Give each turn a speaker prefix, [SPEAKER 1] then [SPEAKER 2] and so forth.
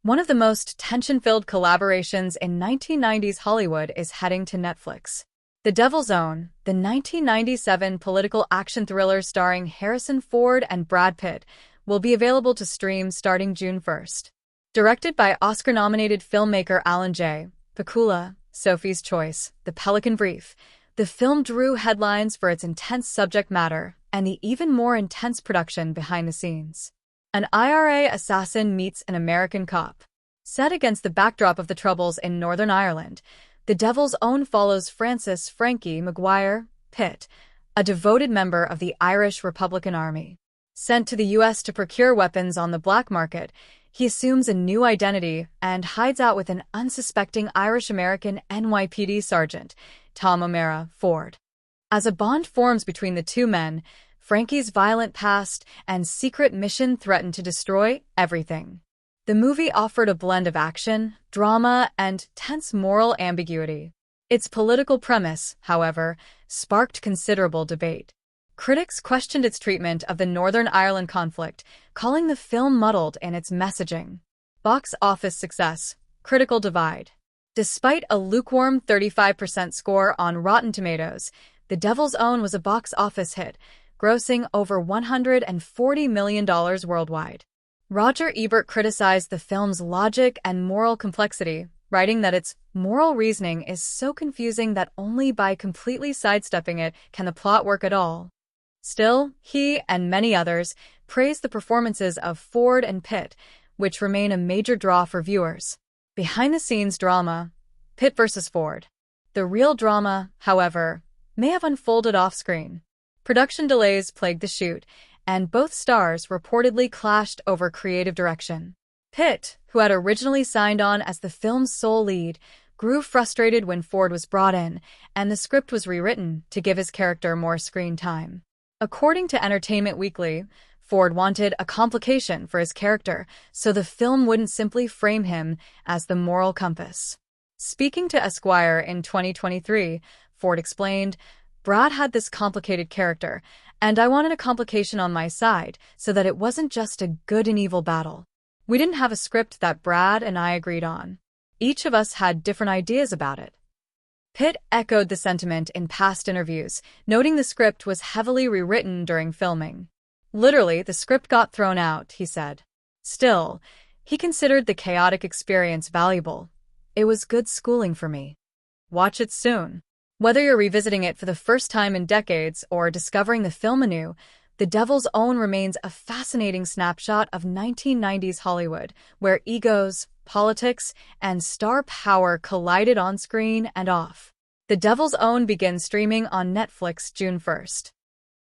[SPEAKER 1] One of the most tension-filled collaborations in 1990s Hollywood is heading to Netflix. The Devil's Own, the 1997 political action thriller starring Harrison Ford and Brad Pitt, will be available to stream starting June 1st. Directed by Oscar-nominated filmmaker Alan J. Pakula, Sophie's Choice, The Pelican Brief, the film drew headlines for its intense subject matter and the even more intense production behind the scenes. An IRA assassin meets an American cop. Set against the backdrop of the Troubles in Northern Ireland, The Devil's Own follows Francis "Frankie" Maguire Pitt, a devoted member of the Irish Republican Army. Sent to the U.S. to procure weapons on the black market, he assumes a new identity and hides out with an unsuspecting Irish-American NYPD sergeant, Tom O'Mara Ford. As a bond forms between the two men, Frankie's violent past and secret mission threaten to destroy everything. The movie offered a blend of action, drama, and tense moral ambiguity. Its political premise, however, sparked considerable debate. Critics questioned its treatment of the Northern Ireland conflict, calling the film muddled in its messaging. Box office success, critical divide. Despite a lukewarm 35% score on Rotten Tomatoes, The Devil's Own was a box office hit, grossing over $140 million worldwide. Roger Ebert criticized the film's logic and moral complexity, writing that its moral reasoning is so confusing that only by completely sidestepping it can the plot work at all. Still, he and many others praised the performances of Ford and Pitt, which remain a major draw for viewers. Behind-the-scenes drama, Pitt versus Ford. The real drama, however, may have unfolded off-screen. Production delays plagued the shoot, and both stars reportedly clashed over creative direction. Pitt, who had originally signed on as the film's sole lead, grew frustrated when Ford was brought in, and the script was rewritten to give his character more screen time. According to Entertainment Weekly, Ford wanted a complication for his character, so the film wouldn't simply frame him as the moral compass. Speaking to Esquire in 2023, Ford explained, "Brad had this complicated character, and I wanted a complication on my side so that it wasn't just a good and evil battle. We didn't have a script that Brad and I agreed on. Each of us had different ideas about it." Pitt echoed the sentiment in past interviews, noting the script was heavily rewritten during filming. "Literally, the script got thrown out," he said. Still, he considered the chaotic experience valuable. "It was good schooling for me." Watch it soon. Whether you're revisiting it for the first time in decades or discovering the film anew, The Devil's Own remains a fascinating snapshot of 1990s Hollywood, where egos, politics, and star power collided on screen and off. The Devil's Own begins streaming on Netflix June 1st.